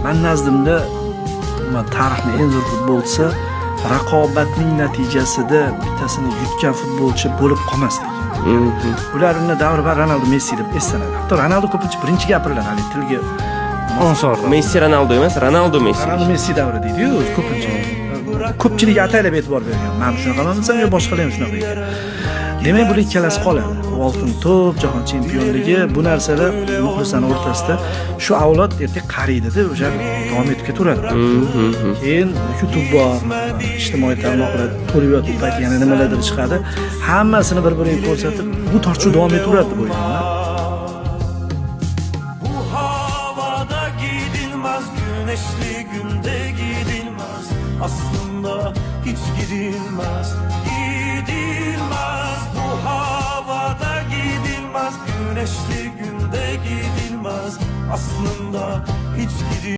Men nazdimda tarixning eng zo'r futbolchisi raqobatning natijasida bittasini yutgan futbolchi bo'lib qolmaslik. Ularning davri va Ronaldo, Messi deb eslanadi. Hatto Ronaldo ko'pincha birinchi gapiriladi, hali tilga onsor. Messi Ronaldo emas, Ronaldo Messi. Ronaldo Messi davri deydi-yu, ko'pincha. Ko'pchilik ataylab e'tibor bergan. Men shunaqa qilsam, yo boshqalar ham shunaqa ekan. Demak, bu ikkalasi qoladi. Oltin to'p, jahon chempionligi, bu narsalar muxlislar o'rtasida shu avlod ertaga qariydi-da, o'sha davom etib ketaveradi. Keyin YouTube bor, ijtimoiy tarmoqlar to'lib yotib payt yana nimalardir chiqadi. Hammasini bir-biriga ko'rsatib, bu tortishuv davom etaveradi bu yerda. Bu havada gidilmez, güneşli günde gidilmez. Aslında hiç gidilmez, gidilmez. Bu havada gidilmez, güneşli günde gidilmez. Aslında hiç gidilmez.